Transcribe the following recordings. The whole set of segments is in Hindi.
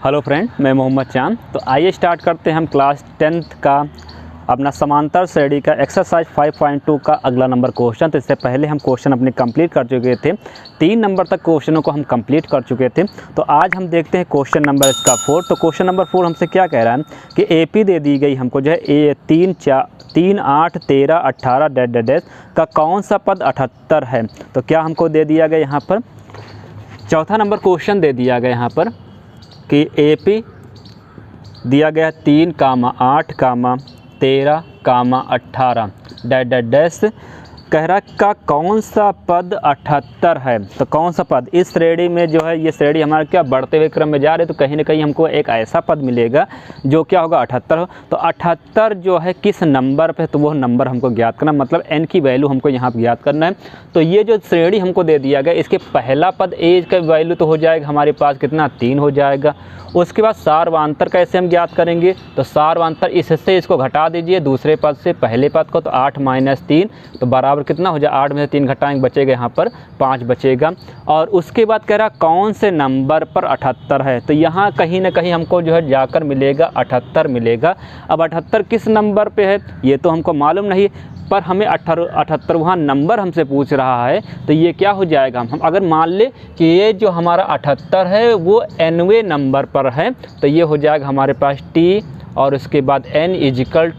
हेलो फ्रेंड, मैं मोहम्मद चांद। तो आइए स्टार्ट करते हैं हम क्लास 10th का अपना समांतर श्रेणी का एक्सरसाइज 5.2 का अगला नंबर क्वेश्चन। तो इससे पहले हम क्वेश्चन अपने कंप्लीट कर चुके थे, 3 नंबर तक क्वेश्चनों को हम कंप्लीट कर चुके थे। तो आज हम देखते हैं क्वेश्चन नंबर इसका 4। तो क्वेश्चन नंबर 4 हमसे क्या कह रहा है कि AP दे दी गई हमको जो है 3, 8, 13, 18 डैश का कौन सा पद 78 है। तो क्या हमको दे दिया गया यहाँ पर, चौथा नंबर क्वेश्चन दे दिया गया यहाँ पर कि AP दिया गया 3, 8, 13, 18 डैश कह रहा का कौन सा पद 78 है। तो कौन सा पद, इस श्रेणी में जो है ये श्रेणी हमारा क्या बढ़ते हुए क्रम में जा रहे, तो कहीं ना कहीं हमको एक ऐसा पद मिलेगा जो क्या होगा 78 हो। तो 78 जो है किस नंबर पे, तो वो नंबर हमको ज्ञात करना, मतलब n की वैल्यू हमको यहाँ पर ज्ञात करना है। तो ये जो श्रेणी हमको दे दिया गया, इसके पहला पद a का वैल्यू तो हो जाएगा हमारे पास कितना 3 हो जाएगा। उसके बाद सार्वधान्तर कैसे हम ज्ञात करेंगे, तो सार्वधान्तर इससे इसको घटा दीजिए दूसरे पद से पहले पद को, तो 8 - 3 तो बराबर कितना हो जाए 8 में से 3 घटाएंगे बचेगा यहाँ पर 5 बचेगा। और उसके बाद कह रहा कौन से नंबर पर 78 है, तो यहाँ कहीं ना कहीं हमको जो है जाकर मिलेगा 78 मिलेगा। अब 78 किस नंबर पे है ये तो हमको मालूम नहीं, पर हमें 78वां नंबर हमसे पूछ रहा है। तो ये क्या हो जाएगा, हम अगर मान ले कि ये जो हमारा 78 है वो nवें नंबर पर है, तो ये हो जाएगा हमारे पास t और उसके बाद n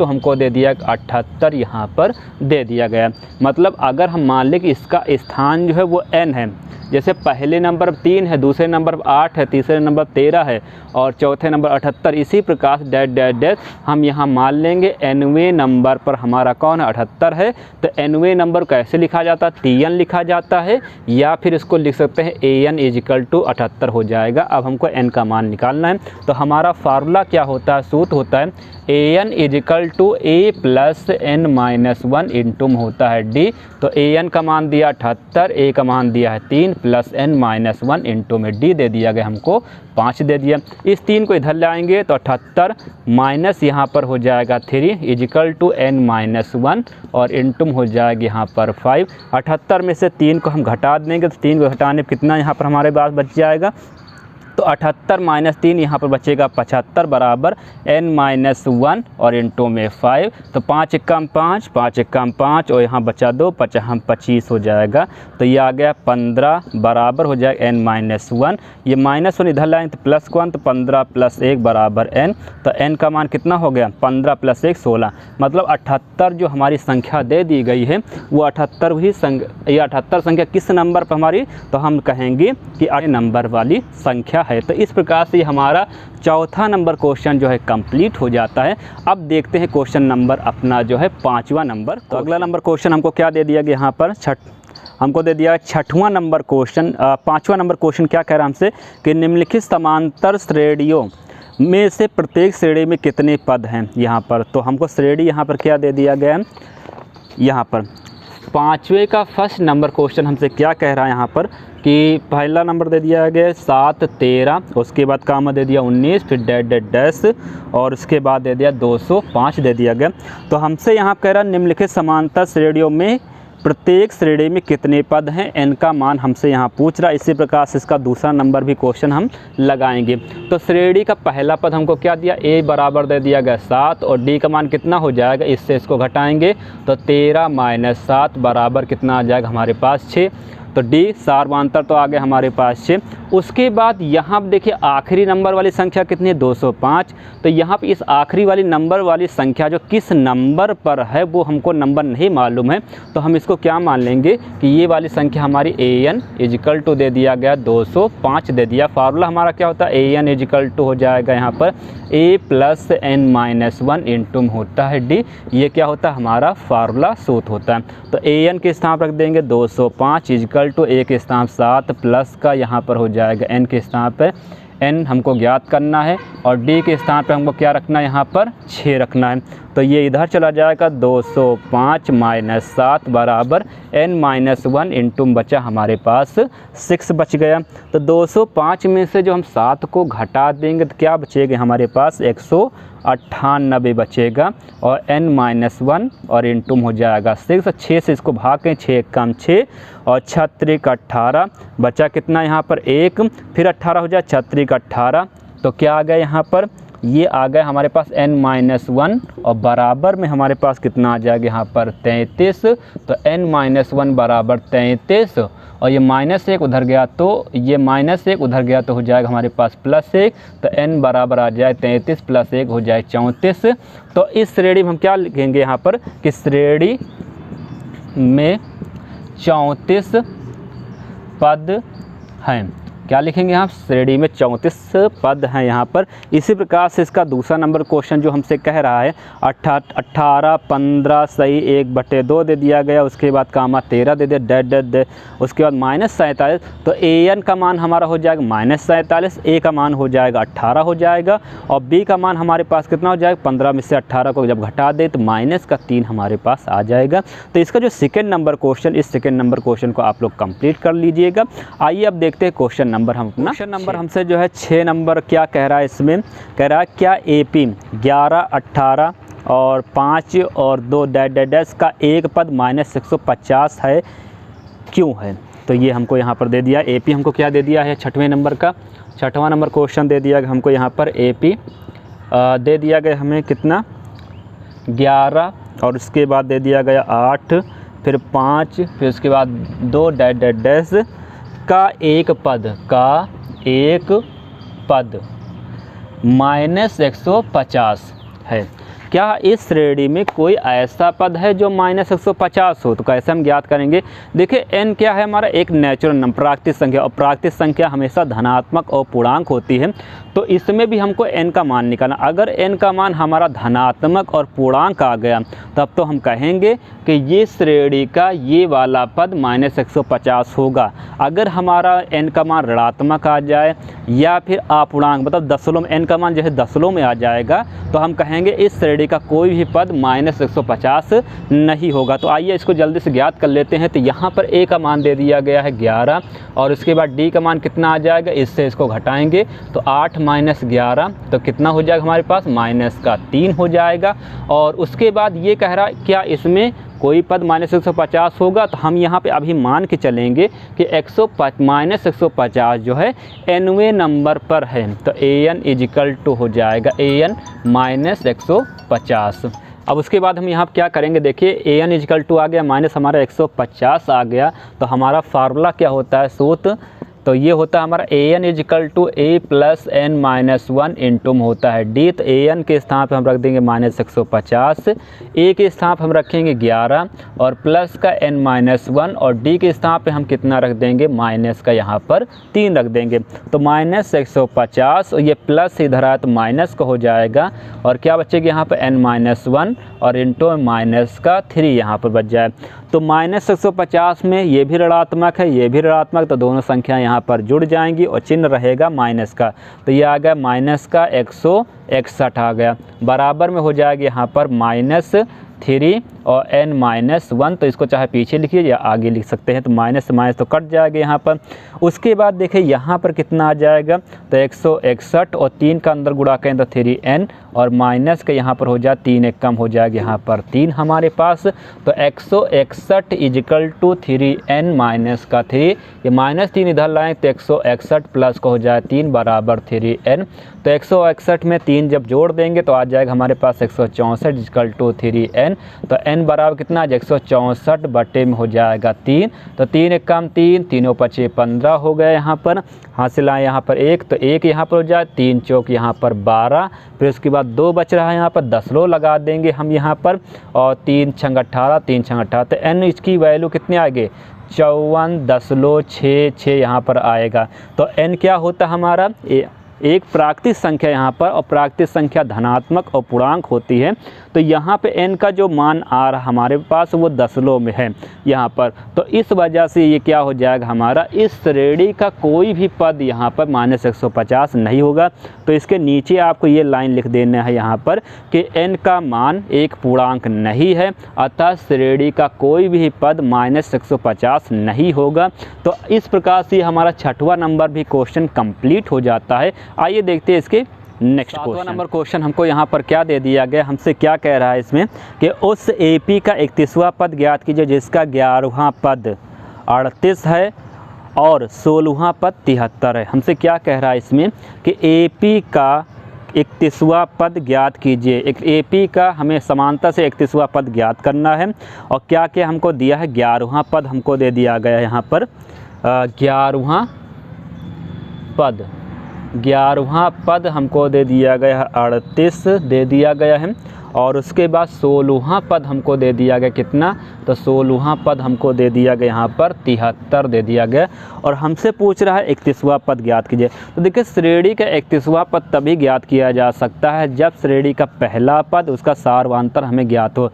= हमको दे दिया 78 यहाँ पर दे दिया गया। मतलब अगर हम मान ले कि इसका स्थान जो है वो n है, जैसे पहले नंबर 3 है, दूसरे नंबर 8 है, तीसरे नंबर 13 है और चौथे नंबर 78, इसी प्रकार डैश हम यहाँ मान लेंगे nवें नंबर पर हमारा कौन 78 है। तो nवें नंबर कैसे लिखा जाता है, Tn लिखा जाता है, या फिर इसको लिख सकते हैं An = 78 हो जाएगा। अब हमको n का मान निकालना है, तो हमारा फार्मूला क्या होता है, सूत्र होता है An = a + n - 1 इंटू होता है d। तो An का मान दिया 78, a का मान दिया है 3 + n - 1 इंटू में d दे दिया गया हमको 5 दे दिया। इस 3 को इधर लाएंगे तो 78 माइनस यहाँ पर हो जाएगा 3 = n - 1 और इंटू हो जाएगा यहाँ पर 5। 78 में से 3 को हम घटा देंगे, तो 3 को घटाने पर कितना यहाँ पर हमारे पास बच जाएगा, तो 78 - 3 यहाँ पर बचेगा 75 बराबर n - 1 और इंटू में 5। तो 5 × 5, 5 × 5 और यहाँ बचा 2, 25 हो जाएगा। तो ये आ गया 15 बराबर हो जाएगा n - 1। ये -1 इधर लाएंगे तो +1, तो 15 + 1 बराबर n। तो n का मान कितना हो गया 15 + 1 16। मतलब 78 जो हमारी संख्या दे दी गई है वो 78 ही ये 78 संख्या किस नंबर पर हमारी, तो हम कहेंगे कि 8 नंबर वाली संख्या है। तो इस प्रकार से हमारा चौथा नंबर क्वेश्चन जो है कंप्लीट हो जाता है। अब देखते हैं क्वेश्चन नंबर अपना जो है 5वां नंबर। तो अगला नंबर क्वेश्चन हमको क्या दे दिया गया यहाँ पर, हमको दे दिया 6वां नंबर क्वेश्चन। 5वां नंबर क्वेश्चन क्या कह रहा है हमसे कि निम्नलिखित समांतर श्रेणियों में से प्रत्येक श्रेणी में कितने पद हैं यहाँ पर। तो हमको श्रेणी यहाँ पर क्या दे दिया गया है, यहाँ पर 5वें का फर्स्ट नंबर क्वेश्चन हमसे क्या कह रहा है यहाँ पर कि पहला नंबर दे दिया गया 7, 13, उसके बाद कामा दे दिया 19, फिर डैश और उसके बाद दे दिया 205 दे दिया गया। तो हमसे यहाँ कह रहा निम्नलिखित समांतर श्रेणियों में प्रत्येक श्रेणी में कितने पद हैं, n का मान हमसे यहाँ पूछ रहा है। इसी प्रकार से इसका दूसरा नंबर भी क्वेश्चन हम लगाएंगे। तो श्रेणी का पहला पद हमको क्या दिया, a बराबर दे दिया गया 7 और d का मान कितना हो जाएगा, इससे इसको घटाएंगे तो 13 - 7 बराबर कितना आ जाएगा हमारे पास 6। तो d सार्वधान्तर तो आ गया हमारे पास 6। उसके बाद यहाँ देखिए आखिरी नंबर वाली संख्या कितनी है 205। तो यहाँ पे इस आखिरी वाली नंबर वाली संख्या जो किस नंबर पर है वो हमको नंबर नहीं मालूम है, तो हम इसको क्या मान लेंगे कि ये वाली संख्या हमारी An = दे दिया गया 205 दे दिया। फार्मूला हमारा क्या होता है An = हो जाएगा यहाँ पर a + n - 1 इंटू होता है d। ये क्या होता है हमारा फार्मूला सूत्र होता है। तो An के स्थान रख देंगे 205 = a के स्थान 7 प्लस का यहाँ पर हो जाएगा n के स्थान पर n हमको ज्ञात करना है और d के स्थान पर हमको क्या रखना है यहाँ पर 6 रखना है। तो ये इधर चला जाएगा 205 - 7 बराबर n - 1 इंटू बचा हमारे पास 6 बच गया। तो 205 में से जो हम 7 को घटा देंगे तो क्या बचेगा हमारे पास 198 बचेगा और n - 1 और इंटू हो जाएगा 6। 6 से इसको भाग के 6 कम 6 और 6 × 18 बचा कितना यहाँ पर 1, फिर 18 हो जाए 6 × 18 तो क्या आ गया यहाँ पर, ये आ गया हमारे पास n-1 और बराबर में हमारे पास कितना आ जाएगा यहाँ पर 33। तो n-1 बराबर 33 और ये -1 उधर गया तो ये -1 उधर गया तो हो जाएगा हमारे पास +1। तो n बराबर आ जाए 33 + 1 हो जाए 34। तो इस श्रेणी में हम क्या लिखेंगे यहाँ पर कि श्रेणी में 34 पद हैं। क्या लिखेंगे यहाँ, श्रेणी में 34 पद हैं यहाँ पर। इसी प्रकार से इसका दूसरा नंबर क्वेश्चन जो हमसे कह रहा है 18 15 सही 1/2 दे दिया गया, उसके बाद कामा 13 दे दिया डैड, उसके बाद -47। तो an का मान हमारा हो जाएगा -47, a का मान हो जाएगा 18 हो जाएगा और b का मान हमारे पास कितना हो जाएगा 15 में से 18 को जब घटा दे तो -3 हमारे पास आ जाएगा। तो इसका जो सेकेंड नंबर क्वेश्चन, इस सेकेंड नंबर क्वेश्चन को आप लोग कंप्लीट कर लीजिएगा। आइए अब देखते हैं क्वेश्चन नंबर हमसे जो है 6 नंबर क्या कह रहा है। इसमें कह रहा है क्या AP 11 18 और 5 और 2 डैश का एक पद -150 है, क्यों है। तो ये हमको यहाँ पर दे दिया। AP हमको क्या दे दिया है, छठवें नंबर का 6वां नंबर क्वेश्चन दे दिया हमको यहाँ पर। AP दे दिया गया हमें कितना 11 और उसके बाद दे दिया गया 8 फिर 5 फिर उसके बाद 2 डैश का एक पद -150 है। क्या इस श्रेणी में कोई ऐसा पद है जो -150 हो। तो कैसे हम ज्ञात करेंगे, देखिए n क्या है हमारा एक नेचुरल नंबर प्राकृतिक संख्या और प्राकृतिक संख्या हमेशा धनात्मक और पूर्णांक होती है। तो इसमें भी हमको n का मान निकालना। अगर n का मान हमारा धनात्मक और पूर्णांक आ गया तब तो हम कहेंगे कि ये श्रेणी का ये वाला पद -150 होगा। अगर हमारा n का मान ऋणात्मक आ जाए या फिर अपूर्णांक मतलब दशमलव में n का मान जैसे दशमलव में आ जाएगा तो हम कहेंगे इस श्रेणी का कोई भी पद -150 नहीं होगा। तो आइए इसको जल्दी से ज्ञात कर लेते हैं। तो यहाँ पर a का मान दे दिया गया है 11 और उसके बाद d का मान कितना आ जाएगा, इससे इसको घटाएंगे तो 8 - 11 तो कितना हो जाएगा हमारे पास -3 हो जाएगा। और उसके बाद ये कह रहा है क्या इसमें कोई पद -150 होगा। तो हम यहाँ पे अभी मान के चलेंगे कि -150 जो है nवें नंबर पर है। तो an = हो जाएगा an -150। अब उसके बाद हम यहाँ क्या करेंन, देखिए an = आ गया माइनस हमारा 150 आ गया। तो हमारा फार्मूला क्या होता है सूत्र, तो ये होता है हमारा an = a + n-1 इंटू में होता है d। तो an के स्थान पे हम रख देंगे -150, a के स्थान पे हम रखेंगे 11 और प्लस का n-1 और d के स्थान पे हम कितना रख देंगे माइनस का यहाँ पर 3 रख देंगे। तो -150 और ये प्लस इधर आया तो माइनस का हो जाएगा और क्या बचेगा यहाँ पर n-1 और इंटू -3 यहाँ पर बच जाए। तो -150 में ये भी ऋणात्मक है ये भी ऋणात्मक, तो दोनों संख्या यहाँ पर जुड़ जाएंगी और चिन्ह रहेगा माइनस का। तो ये आ गया -161 आ गया, बराबर में हो जाएगा यहाँ पर -3 और n-1। तो इसको चाहे पीछे लिखिए या आगे लिख सकते हैं। तो माइनस से माइनस तो कट जाएगा यहाँ पर। उसके बाद देखिए यहाँ पर कितना आ जाएगा, तो 161 और 3 का अंदर गुणा करें तो 3n और माइनस का यहाँ पर हो जाए 3 एक कम हो जाएगा यहाँ पर 3 हमारे पास। तो 161 = 3n-3, ये -3 इधर लाएँ तो 161 प्लस का हो जाए 3 बराबर 3n। तो 161 में 3 जब जोड़ देंगे तो आ जाएगा हमारे पास 164 = 3n। तो n बराबर कितना 164 बटे में हो जाएगा 3। तो 3 एक कम 3, 3 पचे 15 हो गया यहाँ पर। हासिल आए यहाँ पर 1 तो 1 यहाँ पर हो जाए, 3 चौक यहाँ पर 12, फिर उसके बाद 2 बच रहा है यहाँ पर 10 लो लगा देंगे हम यहाँ पर और 3 छंग 18 3 छंग 18। तो n इसकी वैल्यू कितने आएंगे 54 10 लो 6 यहाँ पर आएगा। तो n क्या होता है हमारा एक प्राकृतिक संख्या यहाँ पर और प्राकृतिक संख्या धनात्मक और पूर्णांक होती है। तो यहाँ पे n का जो मान आ रहा हमारे पास वो दशमलव में है यहाँ पर। तो इस वजह से ये क्या हो जाएगा हमारा इस श्रेणी का कोई भी पद यहाँ पर -150 नहीं होगा। तो इसके नीचे आपको ये लाइन लिख देना है यहाँ पर कि n का मान एक पूर्णांक नहीं है, अतः श्रेणी का कोई भी पद -150 नहीं होगा। तो इस प्रकार से हमारा 6वां नंबर भी क्वेश्चन कंप्लीट हो जाता है। आइए देखते हैं इसके नेक्स्ट क्वेश्चन। नंबर क्वेश्चन हमको यहाँ पर क्या दे दिया गया, हमसे क्या कह रहा है इसमें कि उस AP का 31वां पद ज्ञात कीजिए जिसका 11वां पद 38 है और 16वां पद 73 है। हमसे क्या कह रहा है इसमें कि AP का 31वां पद ज्ञात कीजिए। एक AP का हमें समांतर से 31वां पद ज्ञात करना है। और क्या क्या हमको दिया है, 11वां पद हमको दे दिया गया है यहाँ पर। 11वां पद हमको दे दिया गया है 38 दे दिया गया है। और उसके बाद 16वां पद हमको दे दिया गया कितना, तो 16वां पद हमको दे दिया गया यहाँ पर 73 दे दिया गया। और हमसे पूछ रहा है 31वां पद ज्ञात कीजिए। तो देखिए श्रेणी का 31वां पद तभी ज्ञात किया जा सकता है जब श्रेणी का पहला पद उसका सार्वधातुक हमें ज्ञात हो।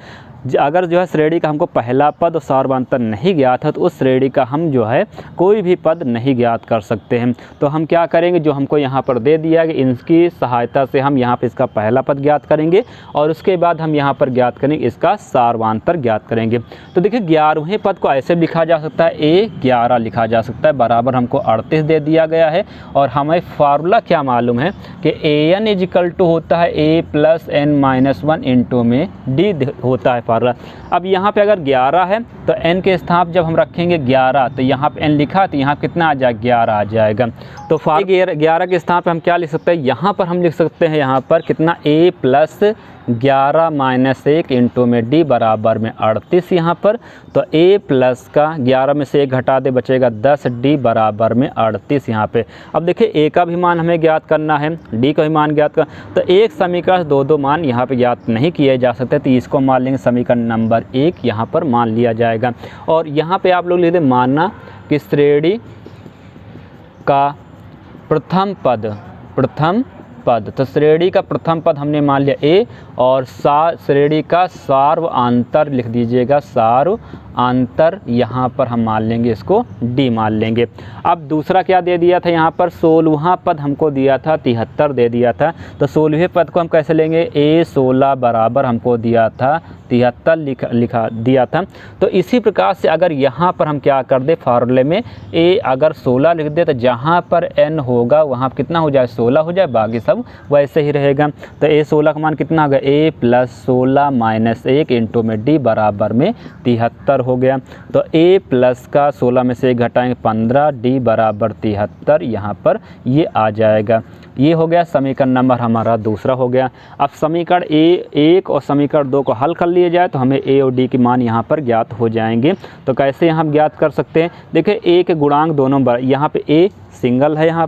अगर जो है श्रेणी का हमको पहला पद और सार्वधातुक नहीं ज्ञात है तो उस श्रेणी का हम जो है कोई भी पद नहीं ज्ञात कर सकते हैं। तो हम क्या करेंगे, जो हमको यहाँ पर दे दिया गया इनकी सहायता से हम यहाँ पर इसका पहला पद ज्ञात करेंगे और उसके बाद हम यहाँ पर ज्ञात करेंगे इसका सार्वधातुक ज्ञात करेंगे। तो देखिए 11वें पद को ऐसे लिखा जा सकता है, A11 लिखा जा सकता है, बराबर हमको 38 दे दिया गया है। और हमें फार्मूला क्या मालूम है कि AN = होता है A + n-1 इंटू में D होता है। अब यहाँ पे अगर 11 है तो n के स्थान जब हम रखेंगे 11 तो यहाँ पे n लिखा तो यहाँ कितना आ जाएगा, 11 आ जाएगा। तो 11 के स्थान पे हम क्या लिख सकते हैं, यहाँ पर हम लिख सकते हैं यहाँ पर कितना A + 11 - 1 इंटू में D बराबर में 38 यहाँ पर। तो A प्लस का 11 में से 1 घटा दे बचेगा 10, D बराबर में 38 यहाँ पे। अब देखिए A का भी मान हमें ज्ञात करना है, D का भी मान ज्ञात करना। तो एक समीकरण दो मान यहाँ पे ज्ञात नहीं किए जा सकते, तो इसको मान लेंगे समीकरण नंबर 1 यहाँ पर मान लिया जाएगा। और यहाँ पे आप लोग लिख दें मानना कि श्रेणी का प्रथम पद, तो श्रेणी का प्रथम पद हमने मान लिया A और श्रेणी का सार्वधातुक लिख दीजिएगा, सार्वधातुक यहाँ पर हम मान लेंगे इसको D मान लेंगे। अब दूसरा क्या दे दिया था यहाँ पर, 16वां पद हमको दिया था 73 दे दिया था। तो 16वें पद को हम कैसे लेंगे, A16 बराबर हमको दिया था 73 लिखा दिया था। तो इसी प्रकार से अगर यहाँ पर हम क्या कर दे, फार्मूले में A अगर 16 लिख दे तो जहाँ पर n होगा वहाँ कितना हो जाए, 16 हो जाए, बाकी सब वैसे ही रहेगा। तो A16 का मान कितना होगा, A + 16 - 1 इंटू में D बराबर में 73 हो गया। तो A प्लस का 16 में से 1 घटाएंगे 15, D बराबर 73 यहाँ पर ये आ जाएगा। ये हो गया समीकरण नंबर हमारा दूसरा हो गया। अब समीकरण A1 और समीकरण 2 को हल कर लिए जाए तो हमें A और D के मान यहाँ पर ज्ञात हो जाएंगे। तो कैसे हम ज्ञात कर सकते हैं, देखिए A के गुणांक दोनों बार, यहाँ पे A सिंगल है, यहाँ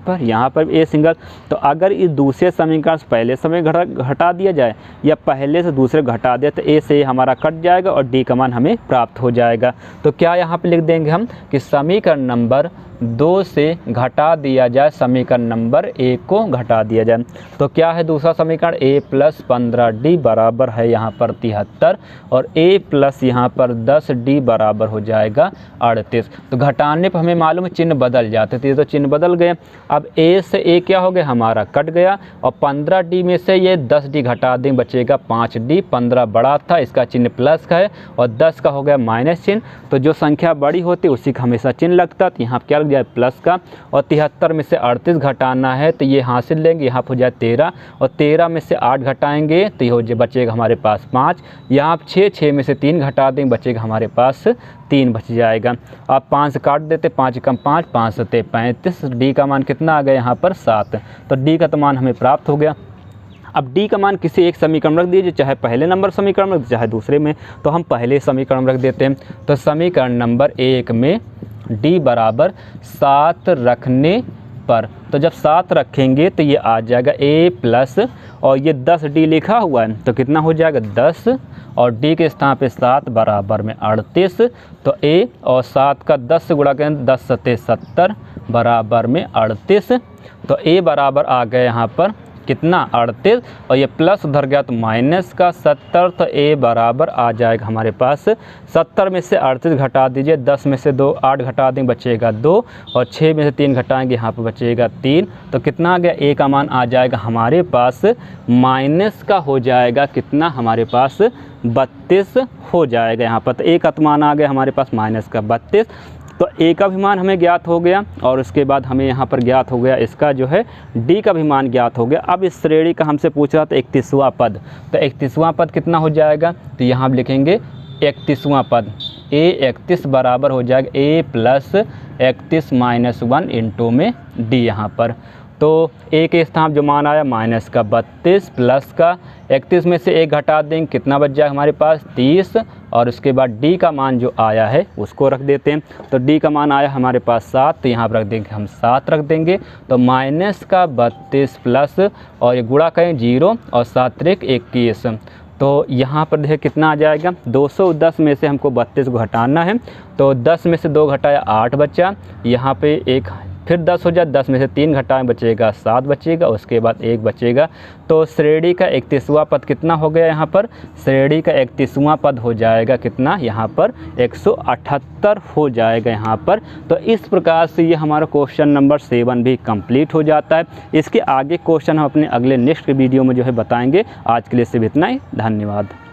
पर A सिंगल। तो अगर इस दूसरे समीकरण से पहले समीकरण घटा दिया जाए या पहले से दूसरे घटा दिया तो A से हमारा कट जाएगा और D का मान हमें प्राप्त हो जाएगा। तो क्या यहाँ पे लिख देंगे हम कि समीकरण नंबर 2 से घटा दिया जाए, समीकरण नंबर 1 को घटा दिया जाए। तो क्या है दूसरा समीकरण, A + 15D बराबर है यहाँ पर 73 और A प्लस यहाँ पर 10D बराबर हो जाएगा 38। तो घटाने पर हमें मालूम है चिन्ह बदल जाते थे, तो चिन्ह बदल गए। अब A से A क्या हो गया, हमारा कट गया और 15D में से ये 10D घटा दें, बचेगा 5D। 15 बड़ा था, इसका चिन्ह प्लस का है और 10 का हो गया माइनस चिन्ह। तो जो संख्या बड़ी होती है उसी का हमेशा चिन्ह लगता, तो यहाँ क्या जाए प्लस का। और 73 में से 38 घटाना है तो ये हासिल लेंगे, यहाँ पर हो जाए 13 और 13 में से 8 घटाएंगे तो ये हो जाए बचेगा हमारे पास 5। यहाँ आप 6 में से 3 घटा देंगे, बचेगा हमारे पास 3 बच जाएगा। आप 5 से काट देते, 5 कम 5, 5 सते 35। D का मान कितना आ गया यहाँ पर 7। तो D का तो मान हमें प्राप्त हो गया। अब D का मान किसी एक समीकरण में रख दीजिए, चाहे पहले नंबर समीकरण में चाहे दूसरे में। तो हम पहले समीकरण में रख देते हैं। तो समीकरण नंबर 1 में D बराबर 7 रखने पर, तो जब 7 रखेंगे तो ये आ जाएगा A प्लस और ये 10D लिखा हुआ है तो कितना हो जाएगा 10 और D के स्थान पे 7 बराबर में 38। तो A और 7 का 10 से गुणा करें 10 सते 70 बराबर में 38। तो A बराबर आ गया यहाँ पर कितना 38 और ये प्लस उधर गया तो माइनस का 70। तो A बराबर आ जाएगा हमारे पास 70 में से 38 घटा दीजिए, 10 में से 8 घटा देंगे बचेगा 2 और 6 में से 3 घटाएंगे यहाँ पर बचेगा 3। तो कितना आ गया, A का मान आ जाएगा हमारे पास माइनस का हो जाएगा कितना, हमारे पास 32 हो जाएगा यहाँ पर। तो A का मान आ गया हमारे पास माइनस का 32। तो A का भी मान हमें ज्ञात हो गया और उसके बाद हमें यहाँ पर ज्ञात हो गया इसका जो है D का भी मान ज्ञात हो गया। अब इस श्रेणी का हमसे पूछ रहा था 31वां पद, तो 31वां पद कितना हो जाएगा, तो यहाँ लिखेंगे 31वां पद। A31 बराबर हो जाएगा A प्लस 31 माइनस 1 इंटू में D यहाँ पर। तो A के स्थान जो मान आया माइनस का 32 प्लस का 31 में से 1 घटा देंगे, कितना बच जाएगा हमारे पास 30, और उसके बाद D का मान जो आया है उसको रख देते हैं। तो D का मान आया हमारे पास 7, तो यहाँ पर रख देंगे हम 7 रख देंगे। तो माइनस का 32 प्लस और ये गुणा करें 0 और 7 त्रिक 21, तो यहाँ पर देखिए कितना आ जाएगा 210 में से हमको 32 को घटाना है। तो 10 में से 2 घटाया 8 बचा, यहाँ पे एक फिर 10 हो जाए, 10 में से 3 घटाएं बचेगा 7 बचेगा, उसके बाद 1 बचेगा। तो श्रेणी का 31वां पद कितना हो गया यहाँ पर, श्रेणी का 31वां पद हो जाएगा कितना यहाँ पर 178 हो जाएगा यहाँ पर। तो इस प्रकार से ये हमारा क्वेश्चन नंबर 7 भी कंप्लीट हो जाता है। इसके आगे क्वेश्चन हम अपने अगले नेक्स्ट वीडियो में जो है बताएंगे। आज के लिए सिर्फ इतना ही, धन्यवाद।